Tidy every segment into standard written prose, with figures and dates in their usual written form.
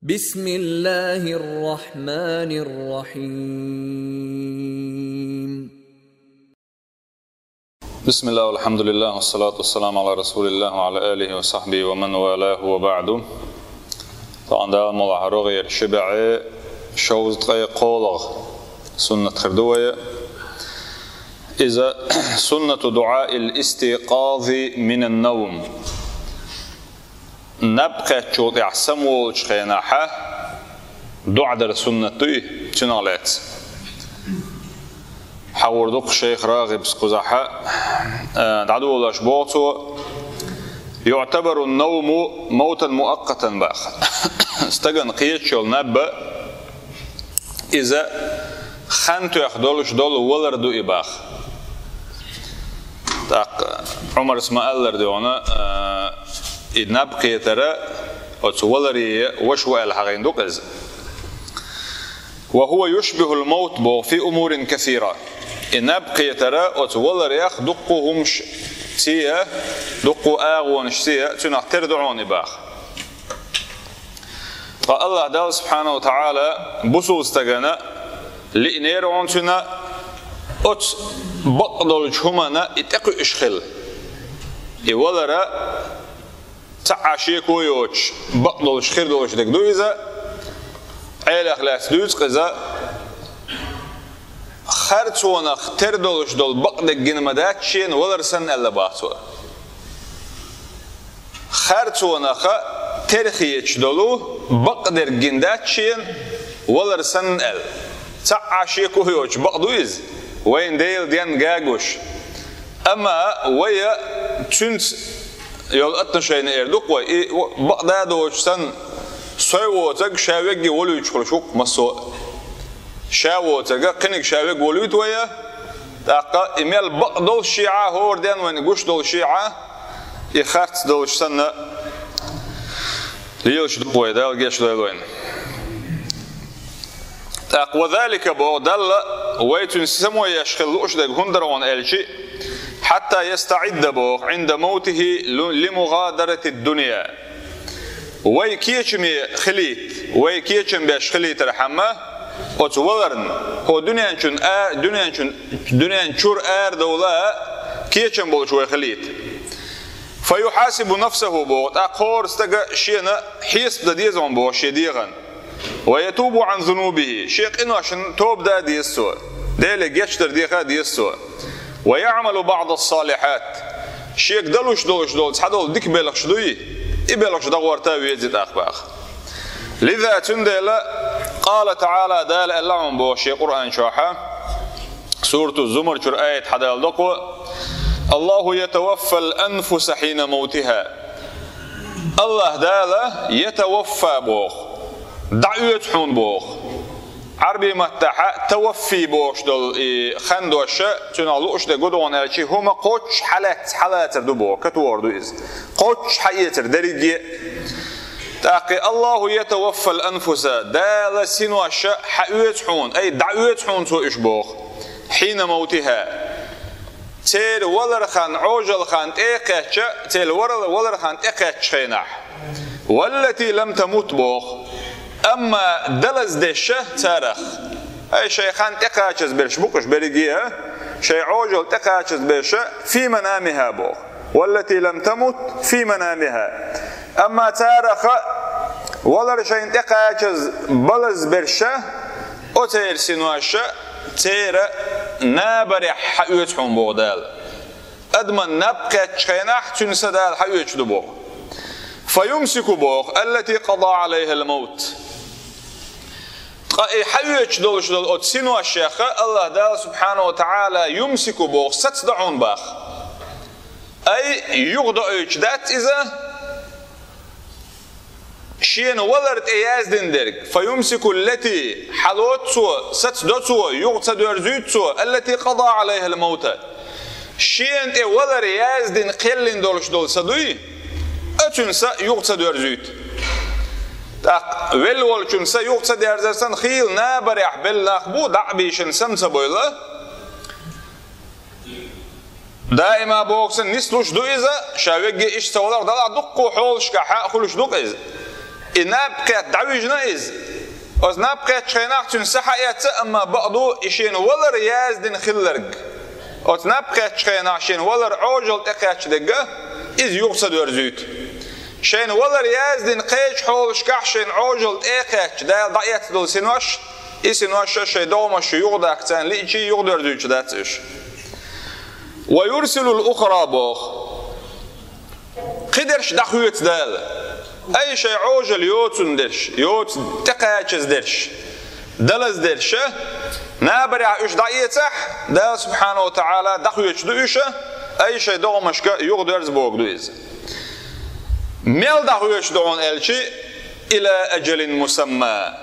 بسم الله الرحمن الرحيم. بسم الله والحمد لله والصلاة والسلام على رسول الله وعلى آله وصحبه ومن والاه وبعد. طبعا ده ملاحظة غير شبعي شوز تغير قولغ سنة خردوية إذا سنة دعاء الاستيقاظ من النوم نبقى تشوط يحسمو شخيناحة دعاء در سنة توي تنالات حوردوق شيخ راغب سقزحة دعدو الله شبوطو يعتبر النوم موتا مؤقتا باخ استغن قيت شول نبأ إذا خانتو يخدولش دول ولردو إباخ عمر اسماعيل لردونا نبقي ترى ولري وشوى الحقين دوقز وهو يشبه الموت في أمور كثيرة نبقي ترى ولري دقوهمش سيا دقوا آغونش سيا تنحتر دعوني باخ فالله دال سبحانه وتعالى بسو استغنى لإنير عنتنا بطلوش همنا اتقو اشخل ولري تعاشي كويوش بطلوش خير دولش دك دويزا عيل أخلاص دويز قزا خرطونا اختر دولش دول بقدك جنمدات شين ولرسن ألا باتوا خرطونا ترخيش دولو بقدر جندات شين ولرسن أل تعاشي كويوش بقدويز وين ديل ديان جاجوش أما ويا تنت يول أتن شيء إردوك وي بقدر دوش سن سويوتك شاويك ولو يشخلشوك مسو شاوتك قنك شاويك ولو يتويا تاقا إميل بقدر الشيعة هور دين وين يقوش دول الشيعة يخارت دوش سن ليلش دوي دال جيش دوين تاق وذلك بودل ويتن سمو يشخلوش دك هندرون الشي حتى يستعد بوخ عند موته لمغادرة الدنيا ويكيشمي خليت ويكيشم باش خليت رحمه وتولرن هو دنيا شور دولا كيشم بول شوي خليت فيحاسب نفسه بوخ اقور استقى شينا حيس بديزون بوخ شديغا ويتوب عن ذنوبه شيخ انه عشان توب دا ديسو ديلي جيشتر ديخا ديسو ويعمل بعض الصالحات شيك دلوش حدول ديك بيلخش دوي يبيلخش دغور تاوي يزيد اخباخ لذا تندل قال تعالى دال اللهم بو شي قران شوحه سوره الزمر شر ايه حدال دقو الله يتوفى الانفس حين موتها الله دال يتوفى بوخ دعوت حون بوخ عربي متاحة توفي بوش دول خندوش تنالوش ده قدوان الشي هما قوش حالات دبو كتوردو إز قوش حياتر دريجي تاقي الله يتوفى الأنفس دال سنوش حيوت حون أي دعوت حون سو إشبوخ حين موتها تيل ولرخان عوجل خان إيقاتش تيل ولرخان إيقاتش خيناح والتي لم تموت بوخ أما دلز دشه تارخ أي شيخان تقاچز برش بقش بريجيها شيء عوجل تقاچز برش في منامها بو والتي لم تمت في منامها أما تارخ ولا شيء تقاچز بلز برشه أتير سنواش تير نابر حيوتهم بودال أدمن نبقى تشيناح تنسدال حيوت دبو فيمسك بوخ التي قضى عليها الموت حيوش دولش دول أتسينوا الشيخ الله دال سبحانه وتعالى يمسك بوخ ستدعون باخ أي يغضى إجدات إذا شين ولرت إياز دندرك فيمسك التي حلوت سوى ستدعو سوى يغتدر زيت سوى التي قضى عليها الموت شين تي ولر إياز دن قلن دولش دول سدوي أتنسى يغتدر زيت ول چونسا يوقسا ديرزرسان خيل نابر يحبل نخبو دعبيشن سمسا بويلا دائما بوكسن نسلوش دو إذا شاويجي إش سولار دلع دقو حولش كحاء خلوش دوق إذا نبقى دعوجنا إز أز نبقى تشيناق تنسحيات أما بعضو إشين ولر يازدن خلرق أز نبقى تشيناق شين ولر عوجل تقاتش دقة إز يقصد ورزيت شين ولر يازدن قيش حول شكاح شين عوجل تقاتش دا ضعيات دول سنوش إسنوش شي دومش يغدا أكتان ليشي يغدا ورزيت داتش ويرسل الأخرى بوخ قدرش دخويت دال أي شيء عوجل يوتن درش يوت تقاتش درش دلز درش نابرع إيش ضعيتح دال سبحانه وتعالى دخويت دويش أي شيء دومش يغدرز بوك دويز ميل دخويت دون ألشي إلى أجل مسمى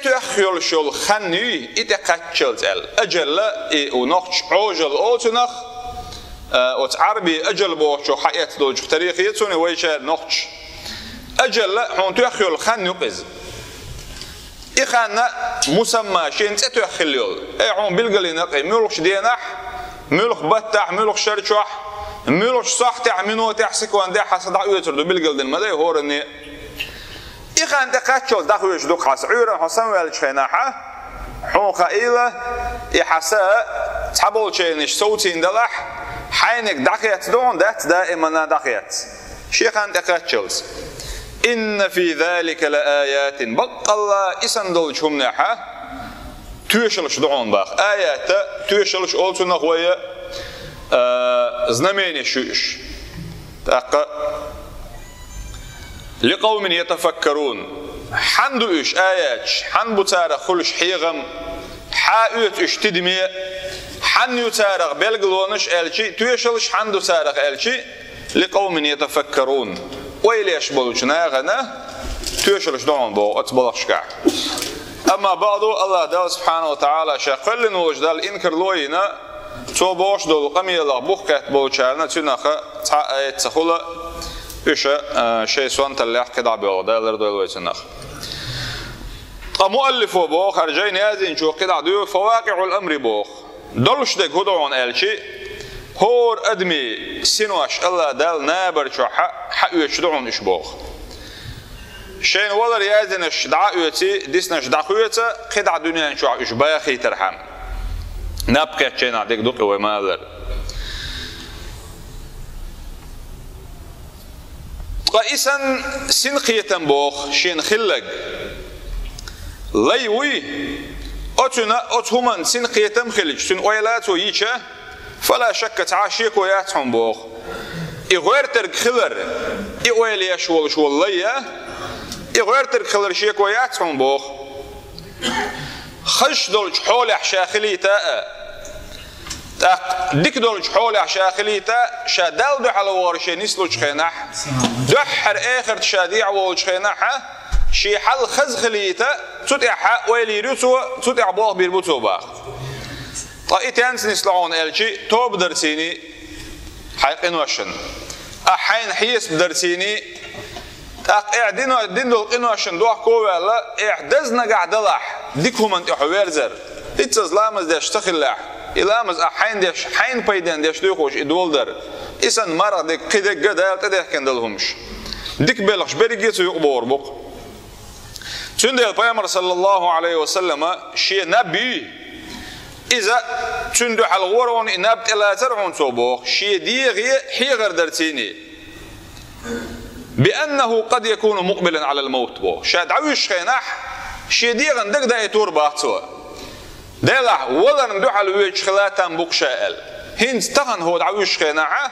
تأخيل شول خني إتقاتشلت أجل ونخش عوجل أوتنخ وتعربي أجل بوشو حياة دوج تاريخية سوني ويشا نخش أجل حون تأخيل خن يقز إخانا مسمى شين تأخيل يول أي حون بلغلي نقي ملوش دينح ملوش بطح ملوش شرشوح ملوش صح تعمينو تحسك وان دي حسد عيوتردو بلغل دين مدى هورني إخان تقاتشل داخويش دوك حاس عيورا حسن والشيناحة حون خائلة إحساء تحبول شينش صوتين دلح حينك دقيت دون دات دائما دقيت شيخان تقاتشلز إن في ذلك لآيات بق الله إسندل شمناحة تويشلش دعون باخ آيات تويشلش أولتنا خوية زنمين شوش لقوم يتفكرون حندو إيش آيات حن بتارة خلش حيغم حاوت إيش تدمي حن يتارغ بلغلونش ألشي تويشلش حندو تارغ ألشي لقوم يتفكرون ويليش بلوشنا غنا تويشلش دون بو أتبلغ شكا أما بعضو الله دال سبحانه وتعالى شاقل نوجدال إنكر لوينا تو بوش دول قميلا بوخكات بوشارنا تنخا تخولا إيشا شيء سوان تليح كدع بيو دالر دولوي تنخ مؤلف بوخ أرجين يازين شو كدع ديو فواقع الأمر بوخ دلش دك هدوان ألشي هور أدمي سنواش الله دال نابر شو حقوش دعون إش بوخ شين ولر يازنش دعاوتي ديسنش دعوته قدع دنيا شو إش باخي ترحم نبقى شين عديك دوقي وما ذر قائسا سنقية بوخ شين خلق ليوي أتهمن سنقية مخلج سن ويلات ويشة فلا شك تعاشيك وياتهم بوخ إغير ترك خلر إغير يشول شول ليا إغير ترك خلر شيك وياتهم بوخ خش دولج حول شاخلي تاء ديك دولج حول شاخلي تاء شادال دو على ورشة نسلوج خيناح دحر آخر شاديع وولج خيناح شي حل خز خليته تطيع ويلي رسو تطيع بوخ بيربطو باخ طايتان سنسلعون الشي توب درسيني حيقين وشن أحين حيس بدرسيني اعدين دول قنوشن دوح كووالا اعدزنا قعدلح ديكهم انت حويرزر اتز لامز داش تخلح إلامز أحين داش حين بيدان داش دوخوش ادولدر إسان مرة ديك قدق قدال تديح كندلهمش ديك بلغش بريجيتو يقبور بوق تندل البيامر صلى الله عليه وسلم شيء نبي إذا تندو على الغورون نبت إلا ترعون توبوخ شيء ديغي حيغر درتيني بأنه قد يكون مقبلا على الموت بوخ شاد عويش خيناح شيء ديغن دق دا يتور باحتوا ديلح ولا ندو على الويج خلاتان بوك شائل هنز تغن هو دعويش خيناح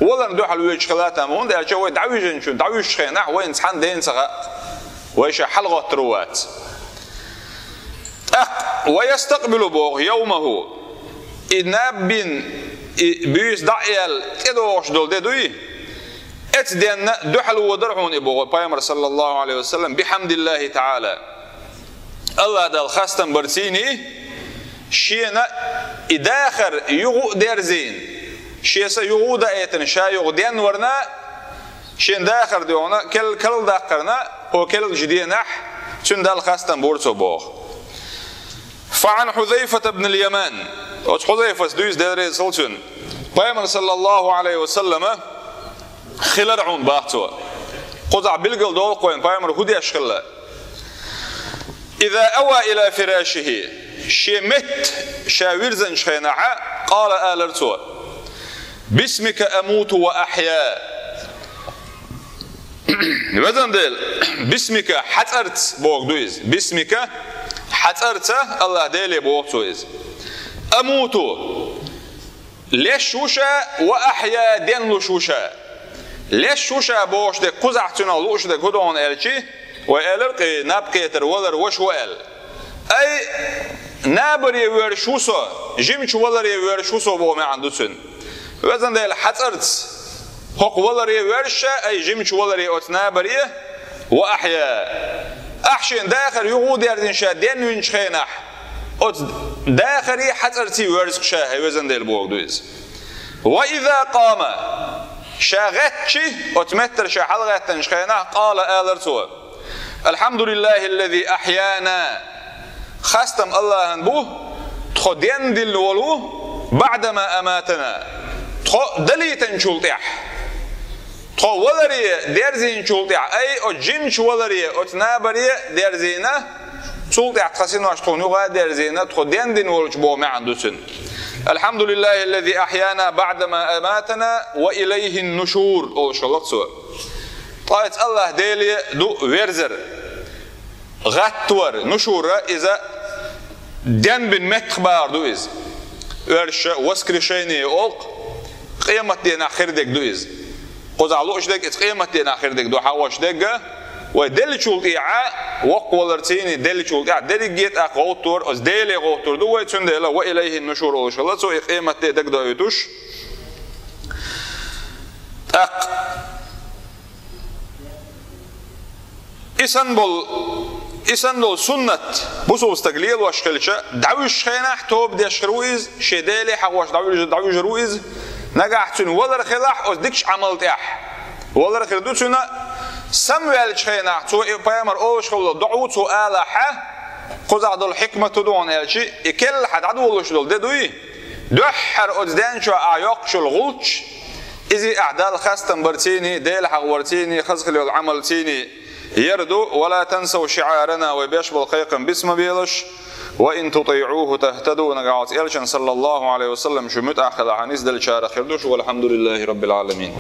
ولا ندو على الويج خلاتان بوك ديلح شوي دعويش نشون دعويش خيناح وين سحان دين سغا ويش حلقة تروات ويستقبل بوغ يومه إناب بن بيس دعيال إدوش دول ديدوي اتدين دحل ودرعون إبوغ بيامر صلى الله عليه وسلم بحمد الله تعالى الله دال خاستن برسيني شينا إداخر يغو ديرزين شيسا يغو دايتن شا يغو دين ورنا شين داخر ديونا كل داخرنا وكل جدينح شن دال خاستن بورتو بوغ فعن حذيفة بن اليمان حذيفة دويس داري سلطن بيامر صلى الله عليه وسلم خلرعون باحتوا قزع بالقل دول قوين بايمر هدي أشخلا إذا أوى إلى فراشه شمت شاورزن شخينعا قال آلرتو باسمك أموت وأحيا وزن ديل باسمك حترت بوك دويز باسمك حترت الله ديلي بوك دويز أموت ليش شوشا وأحيا دين لشوشا ليش شوشا بوش دي قزعتنا لوش دي قدون إلشي وإلرقي نابكيتر ولر وش وإل أي نابري ورشوسو جيمش ولري ورشوسو بو ما عندوسن وزن ديل حترت هق ولري ورشا أي جيمش ولري أتنابري وأحيا أحشين داخل يغود يردين شا دين وينشخينح أت داخلي حترتي ورزق شاه وزن ديل بوغ دويز وإذا قام شاغتشي أتمتر شا حلغة تنشخينح قال آلرتو الحمد لله الذي أحيانا خاستم الله هنبوه تخو دين دل ولوه بعدما أماتنا تخو دلي تنشولتيح تخو ولري ديرزين شولتيح أي أجنش ولري أتنابري ديرزينه شولتيح تخسين واشتخون يغا ديرزينه تخو دين دين ولوش بو معندوسن الحمد لله الذي أحيانا بعدما أماتنا وإليه النشور أو شلط سوا طايت الله ديلي دو ويرزر غاتور نشورة إذا دين بن متخبار دو إز ورش وسكري شيني أولق قيمة دين آخر ديك دو إز قزعلوش ديك قيمة دين آخر ديك دو حواش ديك ودل شولت إعاء وقولرتيني دل شولت إعاء دل جيت أقوتور أز ديلي قوتور دو ويتون ديلا وإليه النشور أو شلط سو قيمة ديك دو يتوش إسنبول سنة بوسو استقليل واشخلشة دعوش خيناح توب دي اشخرويز شدالي حواش دعوش رويز نقاحتون ولا خلاح أصدقش عملت إح ولا خردوتون سموال خيناح تو بيامر أوش خلو دعوت سؤال حا قزع دول حكمة تدون إلشي إكل حد عدو ولوش دول ددوي دحر أجدان شو أعيق شو الغلش إذي أعدال خاستن برتيني ديل حغورتيني خزخلي العمل تيني يردو ولا تنسوا شعارنا وبيش بالقيق باسم بيلش وإن تطيعوه تهتدوا نقعات إلشن صلى الله عليه وسلم شمت أخذ عنيس دل شارخ يردوش والحمد لله رب العالمين.